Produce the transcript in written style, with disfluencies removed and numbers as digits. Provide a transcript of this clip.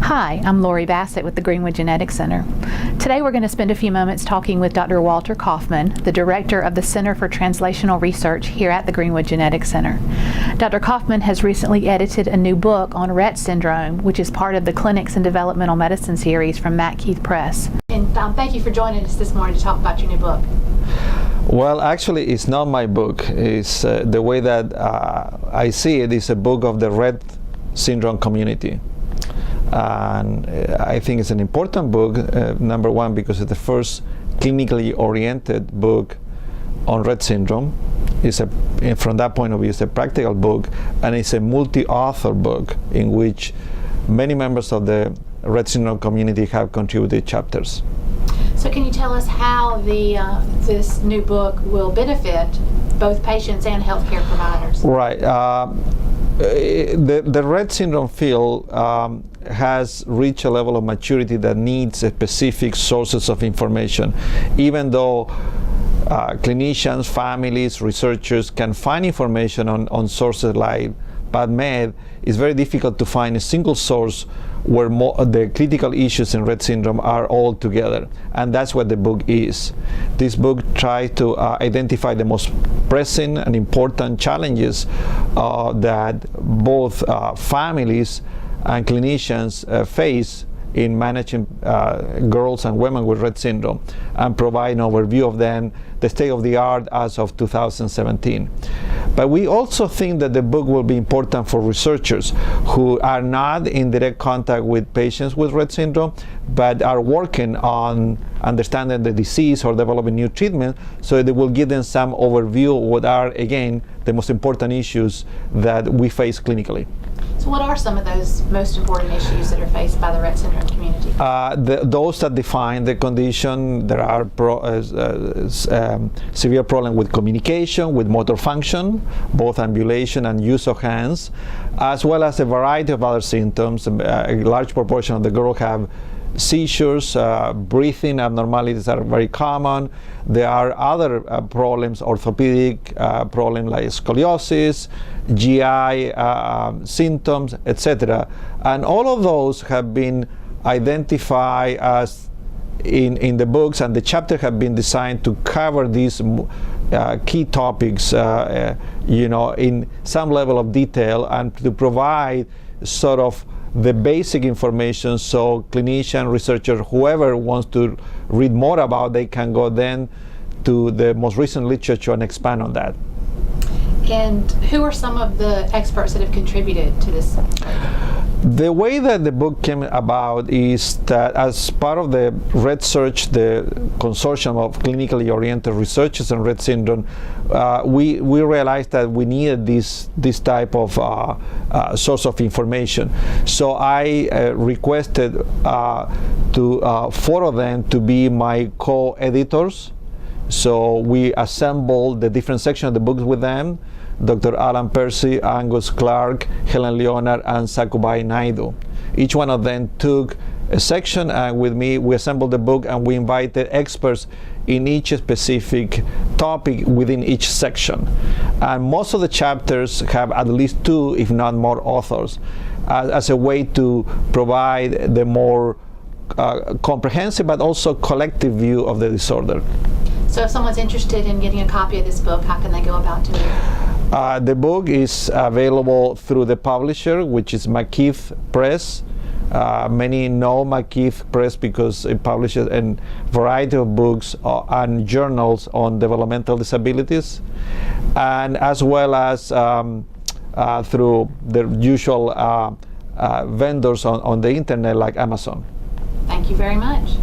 Hi, I'm Lori Bassett with the Greenwood Genetic Center. Today we're going to spend a few moments talking with Dr. Walter Kaufmann, the Director of the Center for Translational Research here at the Greenwood Genetic Center. Dr. Kaufmann has recently edited a new book on Rett Syndrome, which is part of the Clinics and Developmental Medicine Series from MacKeith Press. And thank you for joining us this morning to talk about your new book. Well, actually, it's not my book. It's the way that I see it is a book of the Rett Syndrome community. And I think it's an important book, number one, because it's the first clinically oriented book on Rett syndrome. From that point of view, it's a practical book, and it's a multi-author book in which many members of the Rett syndrome community have contributed chapters. So can you tell us how this new book will benefit both patients and healthcare providers? Right. The Rett syndrome field has reached a level of maturity that needs specific sources of information. Even though clinicians, families, researchers can find information on sources like PubMed, it's very difficult to find a single source where the critical issues in Rett syndrome are all together, and that's what the book is. This book tries to identify the most pressing and important challenges that both families and clinicians face in managing girls and women with Rett syndrome, and provide an overview of them, the state of the art as of 2017. But we also think that the book will be important for researchers who are not in direct contact with patients with Rett syndrome, but are working on understanding the disease or developing new treatment, so it will give them some overview of what are, again, the most important issues that we face clinically. So what are some of those most important issues that are faced by the Rett syndrome community? Those that define the condition. There are severe problems with communication, with motor function, both ambulation and use of hands, as well as a variety of other symptoms. A large proportion of the girls have seizures, breathing abnormalities are very common. There are other problems, orthopedic problems like scoliosis, GI symptoms, etc. And all of those have been identified as in the books, and the chapters have been designed to cover these key topics, in some level of detail, and to provide sort of the basic information so clinician, researcher, whoever wants to read more about, they can go then to the most recent literature and expand on that. And who are some of the experts that have contributed to this? The way that the book came about is that as part of the Rett Search, the consortium of clinically oriented researchers on Rett syndrome, we realized that we needed this type of source of information. So I requested four of them to be my co-editors. So we assembled the different sections of the books with them: Dr. Alan Percy, Angus Clark, Helen Leonard, and Sakubai Naidu. Each one of them took a section, and with me we assembled the book, and we invited experts in each specific topic within each section. And most of the chapters have at least two, if not more, authors, as a way to provide the more comprehensive but also collective view of the disorder. So if someone's interested in getting a copy of this book, how can they go about doing it? The book is available through the publisher, which is MacKeith Press. Many know MacKeith Press because it publishes a variety of books and journals on developmental disabilities, and as well as through the usual vendors on the internet like Amazon. Thank you very much.